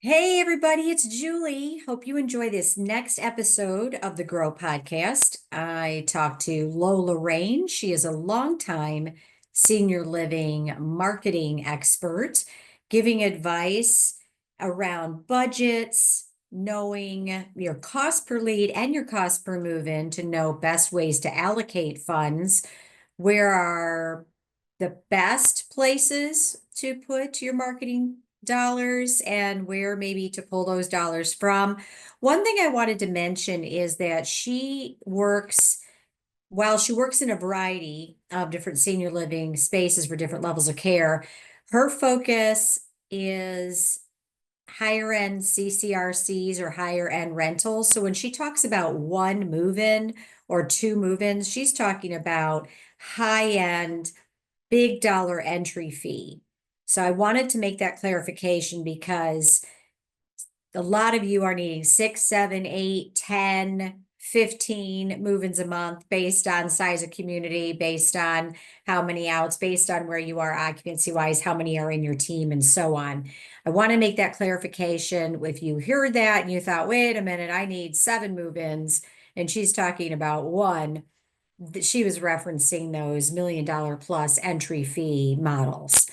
Hey, everybody, it's Julie. Hope you enjoy this next episode of the Grow Podcast. I talked to Lola Rain. She is a longtime senior living marketing expert, giving advice around budgets, knowing your cost per lead and your cost per move-in to know best ways to allocate funds. Where are the best places to put your marketing dollars and where maybe to pull those dollars from? One thing I wanted to mention is that while she works in a variety of different senior living spaces for different levels of care, her focus is higher end CCRCs or higher end rentals. So when she talks about one move-in or two move-ins, she's talking about high end, big dollar entry fee. So I wanted to make that clarification because a lot of you are needing 6, 7, 8, 10, 15 move-ins a month based on size of community, based on how many outs, based on where you are occupancy wise, how many are in your team, and so on. I want to make that clarification. If you heard that and you thought, wait a minute, I need 7 move-ins, and she's talking about one, she was referencing those $1 million plus entry fee models.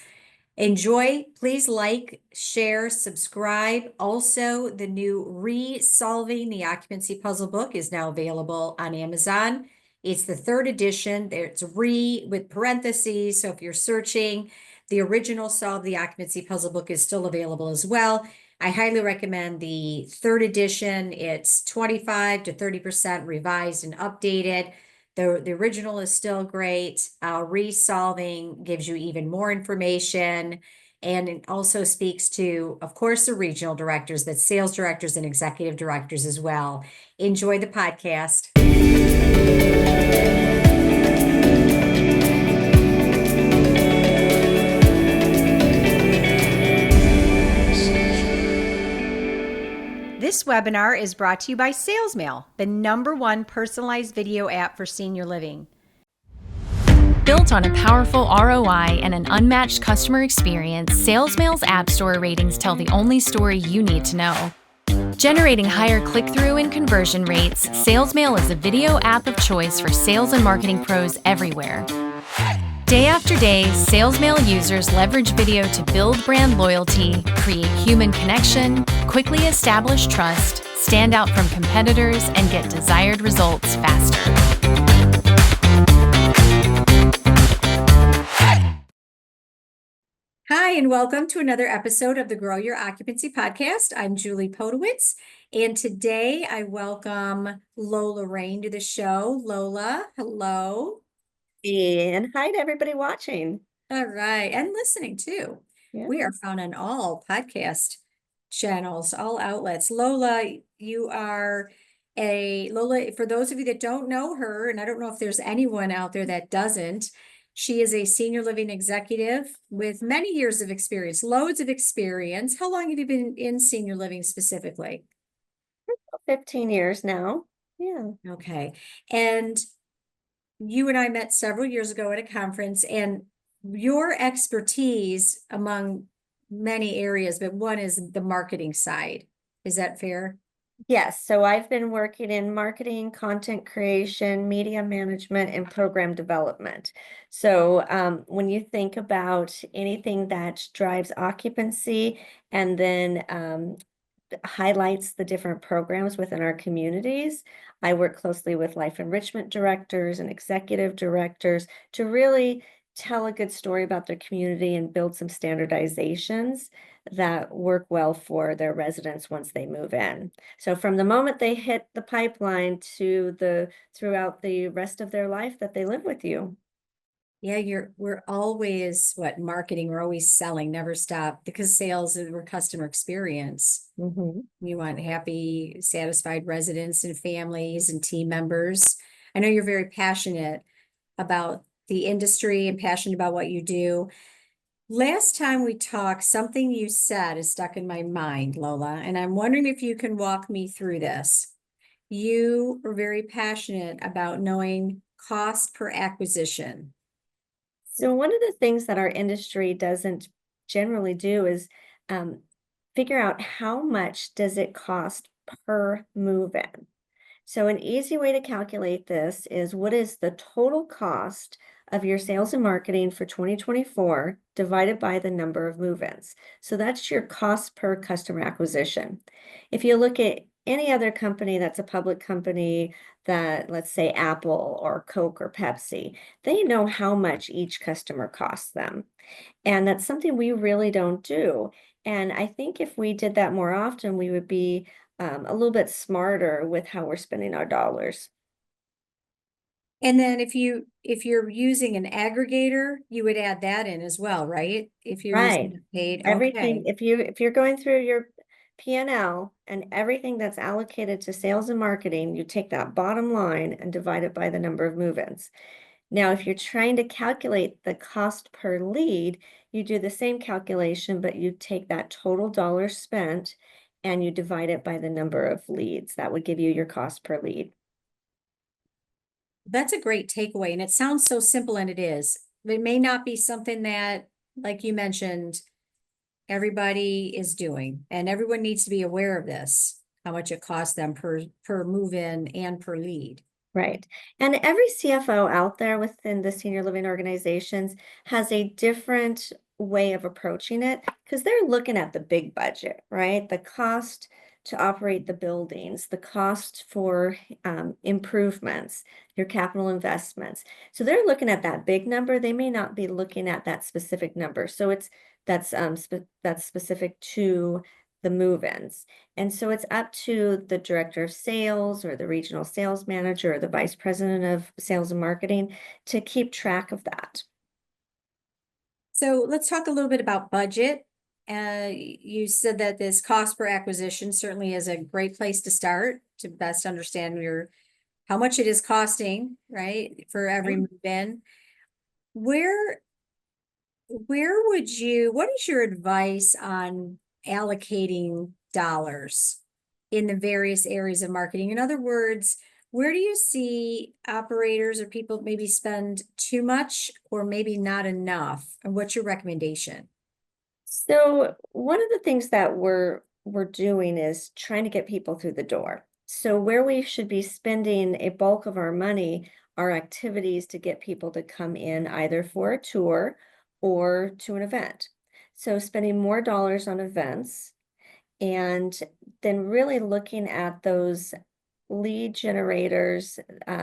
Enjoy. Please like, share, subscribe. Also, the new Resolving the Occupancy Puzzle book is now available on Amazon. It's the 3rd edition. It's re with parentheses. So if you're searching, the original Solve the Occupancy Puzzle book is still available as well. I highly recommend the 3rd edition. It's 25 to 30% revised and updated. The original is still great. Resolving gives you even more information. And it also speaks to, of course, the regional directors, that sales directors and executive directors as well. Enjoy the podcast. This webinar is brought to you by SalesMail, the #1 personalized video app for senior living. Built on a powerful ROI and an unmatched customer experience, SalesMail's App Store ratings tell the only story you need to know. Generating higher click-through and conversion rates, SalesMail is a video app of choice for sales and marketing pros everywhere. Day after day, SalesMail users leverage video to build brand loyalty, create human connection, quickly establish trust, stand out from competitors, and get desired results faster. Hi, and welcome to another episode of the Grow Your Occupancy podcast. I'm Julie Podewitz, and today I welcome Lola Rain to the show. Lola, hello. And hi to everybody watching. All right, and listening too. We are found on all podcast channels, all outlets. Lola, Lola, for those of you that don't know her, and I don't know if there's anyone out there that doesn't, she is a senior living executive with many years of experience, loads of experience. How long have you been in senior living specifically? 15 years now. Yeah. Okay. And you and I met several years ago at a conference, and your expertise among many areas, but one is the marketing side. Is that fair? Yes. So I've been working in marketing, content creation, media management, and program development. So when you think about anything that drives occupancy and then highlights the different programs within our communities, I work closely with life enrichment directors and executive directors to really tell a good story about their community and build some standardizations that work well for their residents once they move in. So from the moment they hit the pipeline to throughout the rest of their life that they live with you. Yeah, we're always marketing, we're always selling, never stop, because sales is we're customer experience. Mm-hmm. You want happy, satisfied residents and families and team members. I know you're very passionate about the industry and passionate about what you do. Last time we talked, something you said is stuck in my mind, Lola, and I'm wondering if you can walk me through this. You were very passionate about knowing cost per acquisition. So one of the things that our industry doesn't generally do is figure out how much does it cost per move-in. So an easy way to calculate this is what is the total cost of your sales and marketing for 2024 divided by the number of move-ins. So that's your cost per customer acquisition. If you look at any other company that's a public company, that let's say Apple or Coke or Pepsi, they know how much each customer costs them. And that's something we really don't do. And I think if we did that more often, we would be a little bit smarter with how we're spending our dollars. And then if you're using an aggregator, you would add that in as well, right? If you're Right. using paid, Everything, okay. if you're going through your P&L and everything that's allocated to sales and marketing, you take that bottom line and divide it by the number of move-ins. Now, if you're trying to calculate the cost per lead, you do the same calculation, but you take that total dollar spent and you divide it by the number of leads. That would give you your cost per lead. That's a great takeaway, and it sounds so simple, and it is. It may not be something that, like you mentioned, everybody is doing, and everyone needs to be aware of this, how much it costs them per move in and per lead. Right. And every CFO out there within the senior living organizations has a different way of approaching it because they're looking at the big budget, right? The cost to operate the buildings, the cost for improvements, your capital investments. So they're looking at that big number. They may not be looking at that specific number. So that's specific to the move-ins. And so it's up to the director of sales or the regional sales manager or the vice president of sales and marketing to keep track of that. So let's talk a little bit about budget. You said that this cost per acquisition certainly is a great place to start to best understand how much it is costing, right, for every Right. move in. Where what is your advice on allocating dollars in the various areas of marketing? In other words, where do you see operators or people maybe spend too much or maybe not enough? And what's your recommendation? So one of the things that we're doing is trying to get people through the door. So where we should be spending a bulk of our money are activities to get people to come in either for a tour or to an event. So spending more dollars on events and then really looking at those lead generators,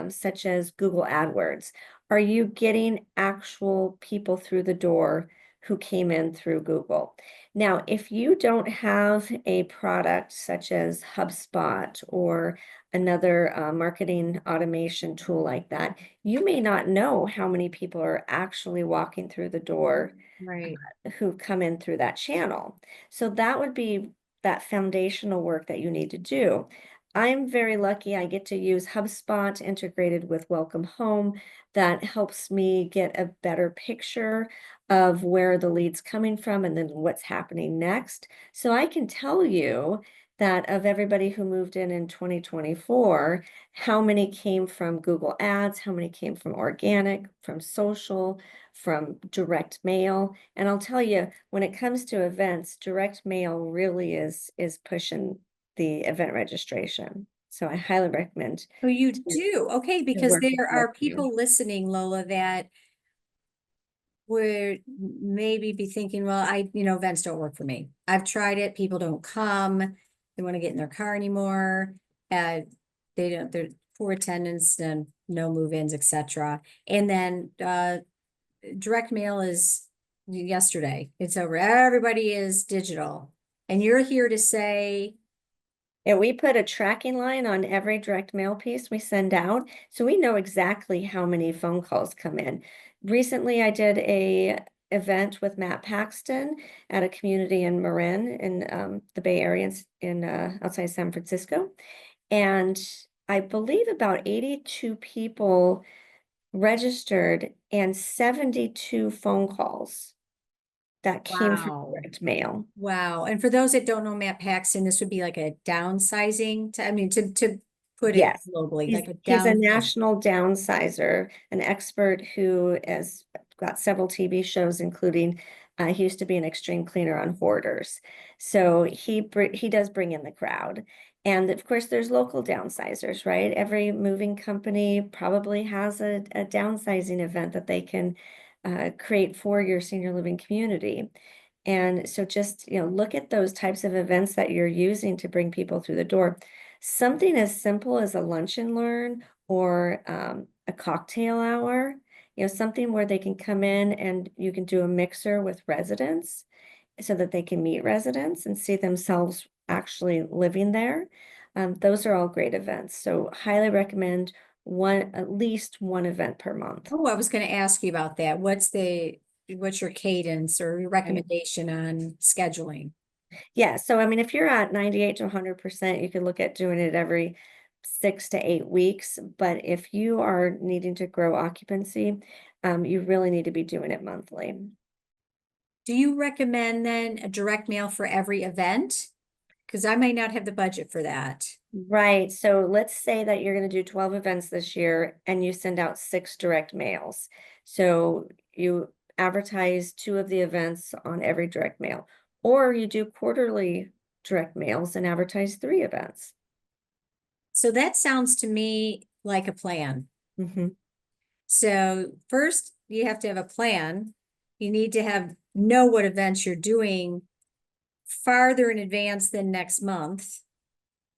such as Google AdWords. Are you getting actual people through the door who came in through Google? Now, if you don't have a product such as HubSpot or another marketing automation tool like that, you may not know how many people are actually walking through the door Right. who come in through that channel. So that would be that foundational work that you need to do. I'm very lucky I get to use HubSpot integrated with Welcome Home. That helps me get a better picture of where the lead's coming from and then what's happening next. So I can tell you that of everybody who moved in 2024, how many came from Google Ads, how many came from organic, from social, from direct mail. And I'll tell you, when it comes to events, direct mail really is pushing the event registration. So I highly recommend Oh, you to, do? Okay, to because work with there both are of you. people listening, Lola, that would maybe be thinking, well, events don't work for me. I've tried it. People don't come. They want to get in their car anymore. Uh, they're poor attendance and no move-ins, etc. And then direct mail is yesterday. It's over. Everybody is digital. And you're here to say, And we put a tracking line on every direct mail piece we send out, so we know exactly how many phone calls come in. Recently, I did a event with Matt Paxton at a community in Marin in the Bay Area in outside San Francisco. And I believe about 82 people registered and 72 phone calls that came from wow. direct mail. Wow. And for those that don't know Matt Paxton, this would be like a downsizing to put it Yes, globally, like a he's a downsizing. national downsizer, an expert who has got several TV shows, including He used to be an extreme cleaner on Hoarders. So he does bring in the crowd. And of course, there's local downsizers, right? Every moving company probably has a downsizing event that they can create for your senior living community. And so just, look at those types of events that you're using to bring people through the door. Something as simple as a lunch and learn or a cocktail hour, something where they can come in and you can do a mixer with residents so that they can meet residents and see themselves actually living there. Those are all great events. So highly recommend at least one event per month. Oh, I was going to ask you about that. What's your cadence or your recommendation on scheduling? Yeah, so I mean, if you're at 98 to 100%, you could look at doing it every 6 to 8 weeks. But if you are needing to grow occupancy, you really need to be doing it monthly. Do you recommend then a direct mail for every event? Because I may not have the budget for that. Right. So let's say that you're going to do 12 events this year and you send out 6 direct mails. So you advertise 2 of the events on every direct mail, or you do quarterly direct mails and advertise 3 events. So that sounds to me like a plan. Mm-hmm. So first you have to have a plan. You need to know what events you're doing farther in advance than next month.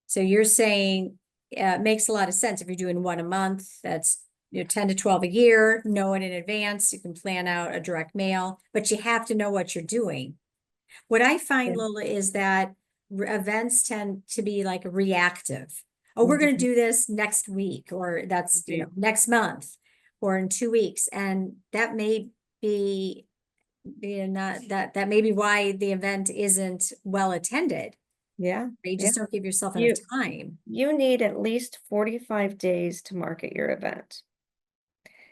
So you're saying it makes a lot of sense. If you're doing one a month, that's 10 to 12 a year, know it in advance. You can plan out a direct mail, but you have to know what you're doing. What I find, Yeah. Lola, is that events tend to be like reactive. Oh, we're going to do this next week, or that's, next month, or in 2 weeks. And that may be, not that may be why the event isn't well attended. Yeah. You just don't give yourself You enough time. you need at least 45 days to market your event.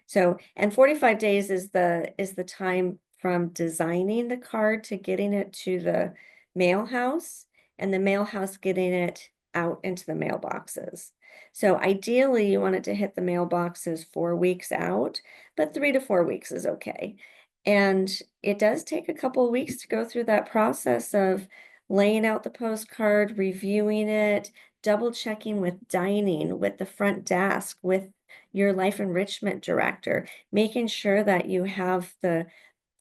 So, and 45 days is the time from designing the card to getting it to the mail house, and the mail house getting it out into the mailboxes. So ideally, you want it to hit the mailboxes 4 weeks out, but 3 to 4 weeks is okay. And it does take a couple of weeks to go through that process of laying out the postcard, reviewing it, double checking with dining, with the front desk, with your life enrichment director, making sure that you have the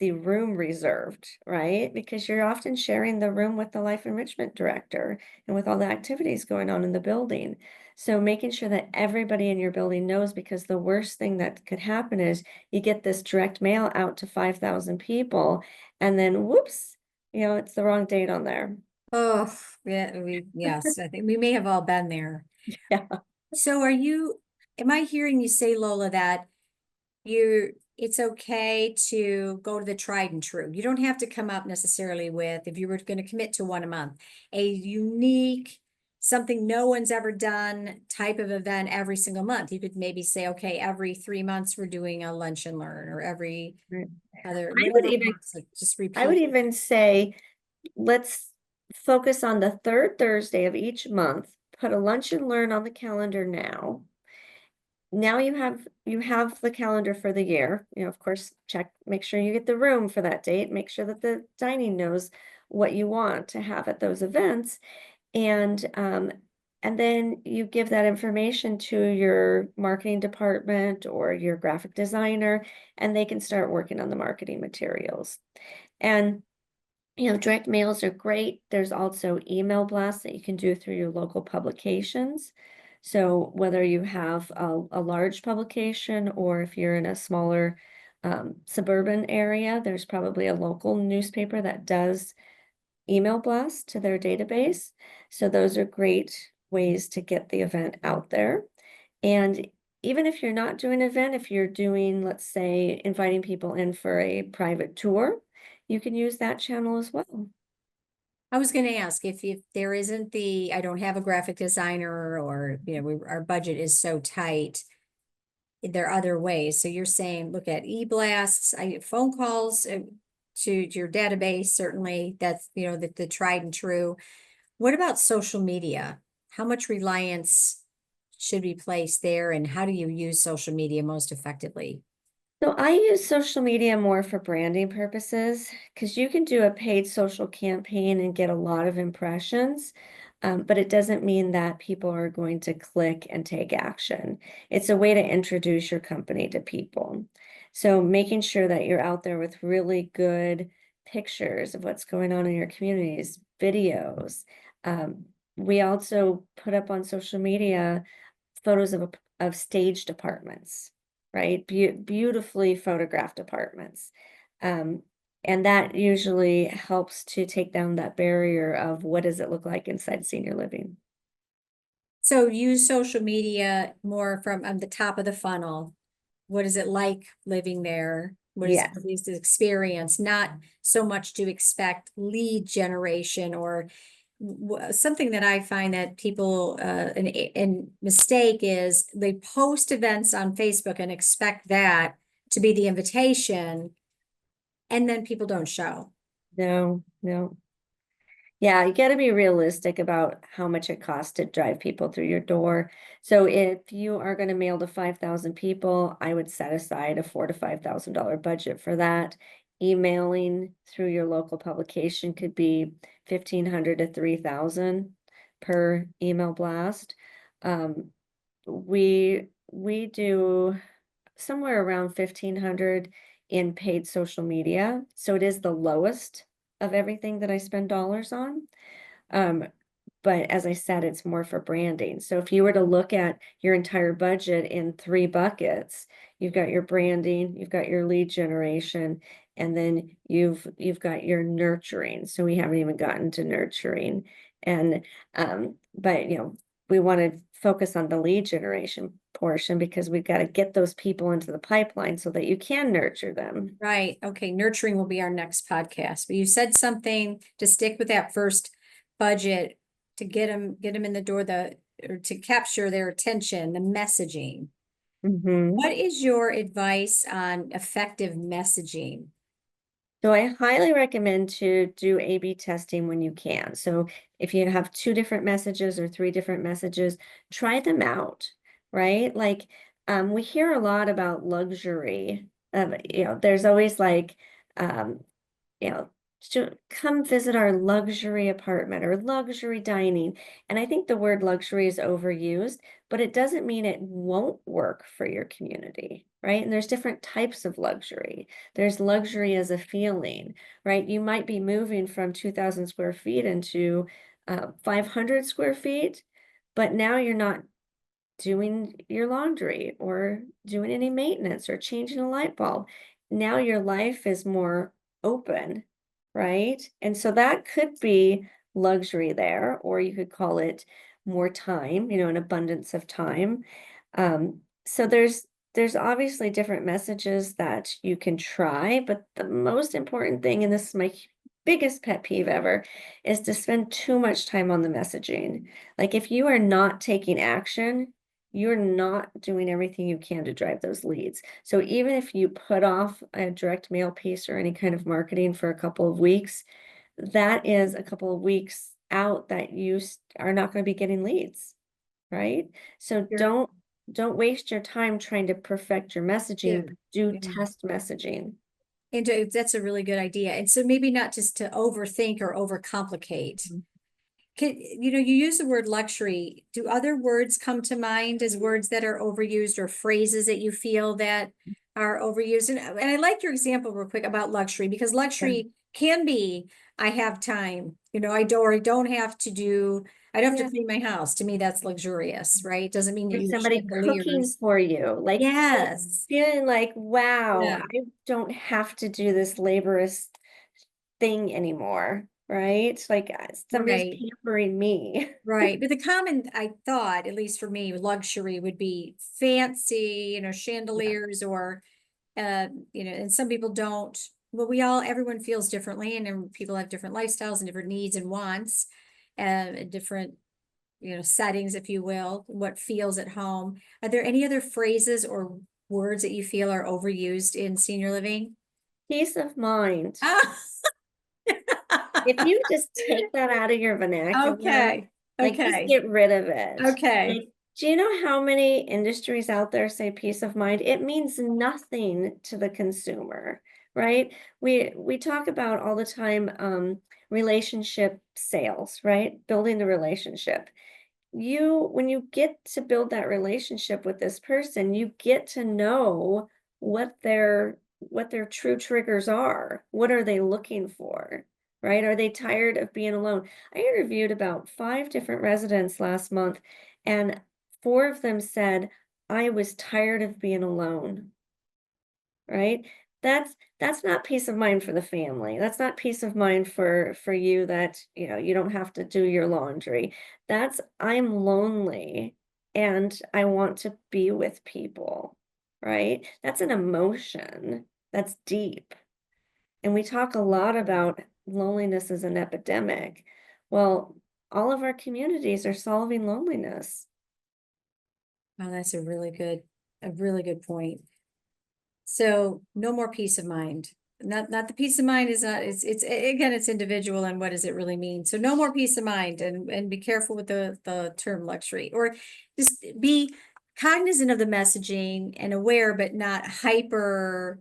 room reserved, right? Because you're often sharing the room with the life enrichment director and with all the activities going on in the building. So making sure that everybody in your building knows, because the worst thing that could happen is you get this direct mail out to 5,000 people and then whoops, it's the wrong date on there. Oh, yeah, yes, I think we may have all been there. Yeah. So am I hearing you say, Lola, that it's okay to go to the tried and true? You don't have to come up necessarily with, if you were going to commit to one a month, a unique, something no one's ever done type of event every single month. You could maybe say, okay, every 3 months we're doing a lunch and learn, or every Right. other, I would whatever even works, like just I would repeat. even say, let's focus on the third Thursday of each month. Put a lunch and learn on the calendar now. Now you have the calendar for the year. Of course, make sure you get the room for that date. Make sure that the dining knows what you want to have at those events. And then you give that information to your marketing department or your graphic designer, and they can start working on the marketing materials. And direct mails are great. There's also email blasts that you can do through your local publications. So whether you have a large publication or if you're in a smaller suburban area, there's probably a local newspaper that does email blasts to their database. So those are great ways to get the event out there. And even if you're not doing an event, if you're doing, let's say, inviting people in for a private tour, you can use that channel as well. I was going to ask if there isn't I don't have a graphic designer, or, our budget is so tight. There are other ways. So you're saying, look at e-blasts, phone calls to your database. Certainly that's, the tried and true. What about social media? How much reliance should be placed there, and how do you use social media most effectively? So I use social media more for branding purposes because you can do a paid social campaign and get a lot of impressions, but it doesn't mean that people are going to click and take action. It's a way to introduce your company to people. So making sure that you're out there with really good pictures of what's going on in your communities, videos. Um, we also put up on social media photos of staged apartments, right? Beautifully photographed apartments. Um, and that usually helps to take down that barrier of what does it look like inside senior living. So use social media more from the top of the funnel. What is it like living there? Yes. What is the experience? Not so much to expect lead generation or something that I find that people and mistake is they post events on Facebook and expect that to be the invitation, and then people don't show. No, no. Yeah, you got to be realistic about how much it costs to drive people through your door. So if you are going to mail to 5,000 people, I would set aside a $4,000 to $5,000 budget for that. Emailing through your local publication could be 1,500 to 3,000 per email blast. Um, we do somewhere around 1,500 in paid social media. So it is the lowest of everything that I spend dollars on. Um, but as I said, it's more for branding. So if you were to look at your entire budget in three buckets, you've got your branding, you've got your lead generation, and then you've got your nurturing. So we haven't even gotten to nurturing. And but we want to focus on the lead generation portion because we've got to get those people into the pipeline so that you can nurture them. Right. Okay. Nurturing will be our next podcast. But you said something to stick with that first budget to get them in the door, or to capture their attention, the messaging. Mhm. What is your advice on effective messaging? So I highly recommend to do A/B testing when you can. So if you have two different messages or three different messages, try them out, right? Like we hear a lot about luxury. There's always like um, you know, come visit our luxury apartment or luxury dining. And I think the word luxury is overused, but it doesn't mean it won't work for your community, right? And there's different types of luxury. There's luxury as a feeling, right? You might be moving from 2,000 square feet into 500 square feet, but now you're not doing your laundry or doing any maintenance or changing a light bulb. Now your life is more open, right? And so that could be luxury there, or you could call it more time, an abundance of time. So there's obviously different messages that you can try, but the most important thing, and this is my biggest pet peeve ever, is to spend too much time on the messaging. Like if you are not taking action, you're not doing everything you can to drive those leads. So even if you put off a direct mail piece or any kind of marketing for a couple of weeks, that is a couple of weeks out that you are not going to be getting leads, right? So Your don't waste your time trying to perfect your messaging, tip. but do Yeah. test messaging. And that's a really good idea. And so maybe not just to overthink or overcomplicate. You use the word luxury. Do other words come to mind as words that are overused or phrases that you feel that are overused? And I like your example real quick about luxury, because Yeah. luxury can be, I have time, I don't have to I don't have Yeah. to clean my house. To me, that's luxurious, right? Doesn't mean that Or you somebody cooking chandeliers. for you, like Yes. feeling like, wow, Yeah. I don't have to do this laborious thing anymore, right? Like somebody's Right. pampering me. Right. But the common, I thought, at least for me, luxury would be fancy, Yeah. chandeliers or, and some people don't, well, everyone feels differently, and then people have different lifestyles and different needs and wants, different, settings, if you will, what feels at home. Are there any other phrases or words that you feel are overused in senior living? Peace of mind. Ah, If you just take that out of your vernacular, okay. like just Okay. get rid of it. Okay. Like Do you know how many industries out there say peace of mind? It means nothing to the consumer, right? We talk about all the time relationship sales, right? Building the relationship. When you get to build that relationship with this person, you get to know what their true triggers are. What are they looking for? Right? Are they tired of being alone? I interviewed about 5 different residents last month, and 4 of them said, I was tired of being alone. Right? That's not peace of mind for the family. That's not peace of mind for you that, you don't have to do your laundry. That's I'm lonely and I want to be with people, right? That's an emotion that's deep. And we talk a lot about loneliness as an epidemic. Well, all of our communities are solving loneliness. Oh, that's a really good point. So no more peace of mind. Not the peace of mind is not, again, it's individual and what does it really mean? So no more peace of mind and be careful with the term luxury, or just be cognizant of the messaging and aware, but not hyper,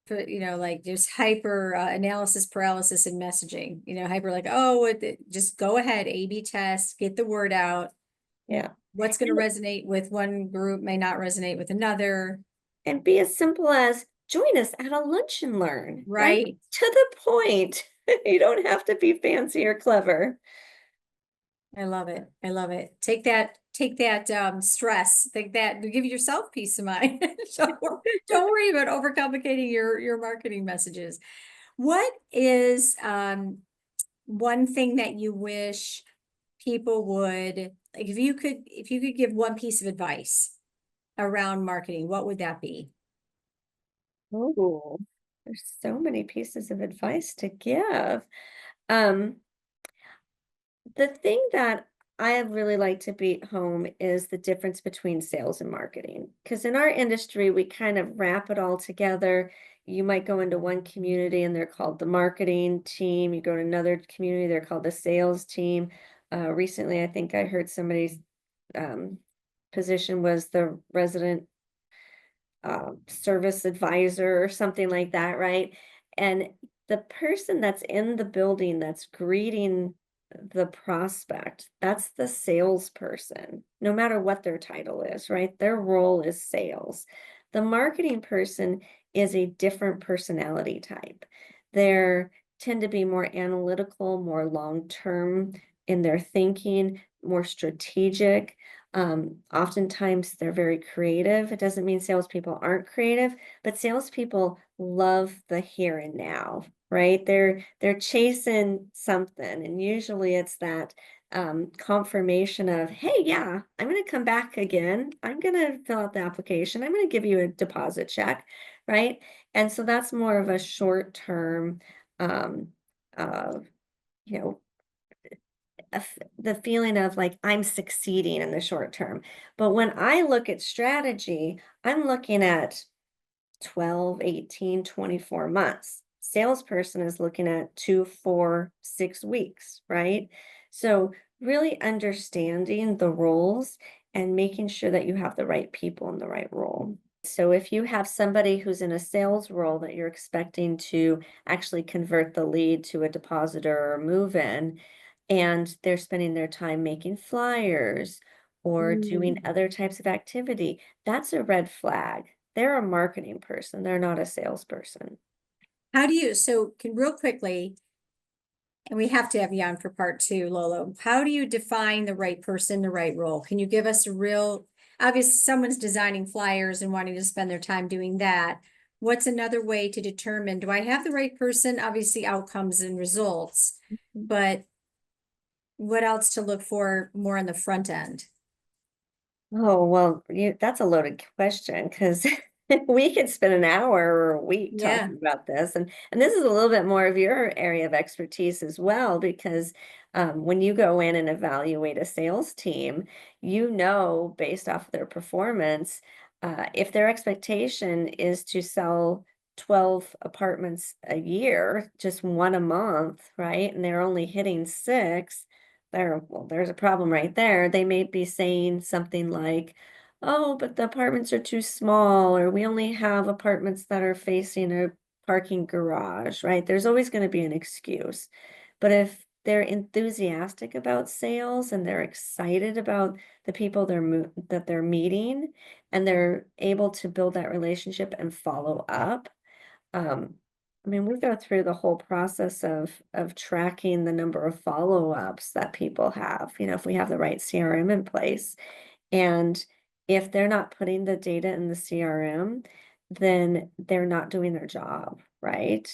like just hyper analysis paralysis in messaging, hyper like, oh, just go ahead, A/B test, get the word out. Yeah. What's going to resonate with one group may not resonate with another. And be as simple as join us at a lunch and learn, right? Right. To the point. You don't have to be fancy or clever. I love it. I love it. Take that stress, take that, give yourself peace of mind. So don't worry about overcomplicating your marketing messages. What is one thing that you wish people would, like, if you could give one piece of advice around marketing, what would that be? Oh, there's so many pieces of advice to give. Um, the thing that I really like to beat home is the difference between sales and marketing. Because in our industry, we kind of wrap it all together. You might go into one community and they're called the marketing team. You go to another community, they're called the sales team. Recently, I think I heard somebody's um, position was the resident service advisor or something like that, right? And the person that's in the building that's greeting the prospect, that's the salesperson, no matter what their title is, right? Their role is sales. The marketing person is a different personality type. They tend to be more analytical, more long-term in their thinking, more strategic. Oftentimes they're very creative. It doesn't mean salespeople aren't creative, but salespeople love the here and now, right? They're chasing something, and usually it's that confirmation of, hey, yeah, I'm going to come back again. I'm going to fill out the application. I'm going to give you a deposit check, right? And so that's more of a short term, um, uh, you know, the feeling of like I'm succeeding in the short term. But when I look at strategy, I'm looking at 12, 18, 24 months. Salesperson is looking at 2, 4, 6 weeks, right? So really understanding the roles and making sure that you have the right people in the right role. So if you have somebody who's in a sales role that you're expecting to actually convert the lead to a depositor or move in, and they're spending their time making flyers or doing Mm. other types of activity, that's a red flag. They're a marketing person, they're not a salesperson. How do you, so can real quickly, and we have to have you on for part 2, Lola. How do you define the right person, the right role? Can you give us a real, obviously someone's designing flyers and wanting to spend their time doing that. What's another way to determine, do I have the right person? Obviously outcomes and results, but what else to look for more on the front end? Oh, well, that's a loaded question because we could spend an hour or a week Yeah. talking about this. And this is a little bit more of your area of expertise as well, because when you go in and evaluate a sales team, based off of their performance, if their expectation is to sell 12 apartments a year, just one a month, right? And they're only hitting 6, there's a problem right there. They may be saying something like, oh, but the apartments are too small, or we only have apartments that are facing a parking garage, right? There's always going to be an excuse. But if they're enthusiastic about sales and they're excited about the people that they're meeting, and they're able to build that relationship and follow up, um, I mean, we go through the whole process of tracking the number of follow-ups that people have, if we have the right CRM in place. And if they're not putting the data in the CRM, then they're not doing their job, right?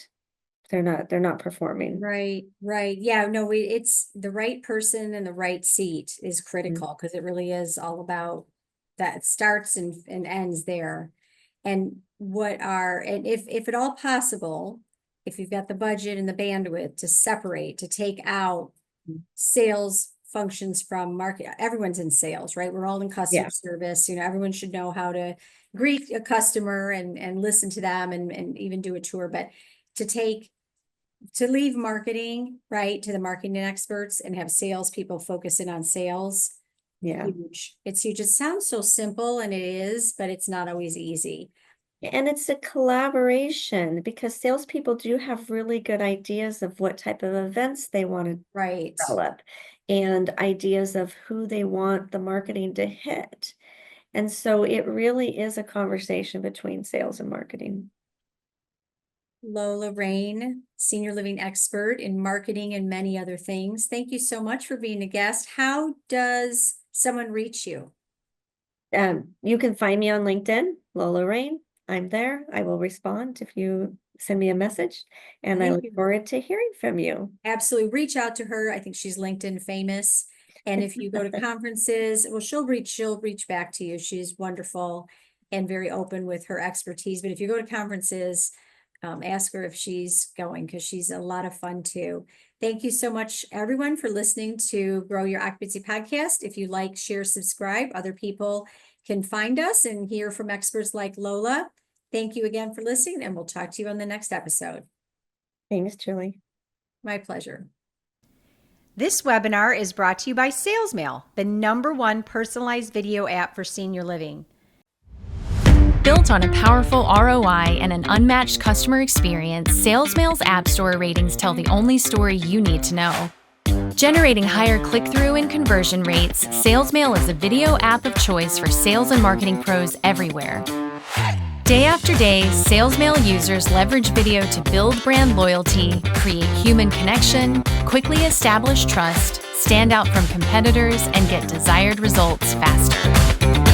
They're not performing. Right, right. Yeah, no, it's the right person in the right seat is critical because it really is all about that starts and ends there. And and if at all possible, if you've got the budget and the bandwidth to separate, to take out Mhm. sales functions from market, everyone's in sales, right? We're all in customer Yeah. service, everyone should know how to greet a customer and listen to them and even do a tour, but to leave marketing, right, to the marketing experts and have salespeople focus in on sales. Yeah. Huge. It's huge. It sounds so simple and it is, but it's not always easy. And it's a collaboration because salespeople do have really good ideas of what type of events they want to Right. develop and ideas of who they want the marketing to hit. And so it really is a conversation between sales and marketing. Lola Rain, senior living expert in marketing and many other things. Thank you so much for being a guest. How does someone reach you? You can find me on LinkedIn, Lola Rain. I'm there. I will respond if you send me a message, and I Thank look you. forward to hearing from you. Absolutely. Reach out to her. I think she's LinkedIn famous. And if you go to conferences, well, she'll reach back to you. She's wonderful and very open with her expertise. But if you go to conferences, ask her if she's going because she's a lot of fun too. Thank you so much, everyone, for listening to Grow Your Occupancy podcast. If you like, share, subscribe, other people can find us and hear from experts like Lola. Thank you again for listening, and we'll talk to you on the next episode. Thanks, Julie. My pleasure. This webinar is brought to you by SalesMail, the #1 personalized video app for senior living. Built on a powerful ROI and an unmatched customer experience, SalesMail's App Store ratings tell the only story you need to know. Generating higher click-through and conversion rates, SalesMail is a video app of choice for sales and marketing pros everywhere. Day after day, SalesMail users leverage video to build brand loyalty, create human connection, quickly establish trust, stand out from competitors, and get desired results faster.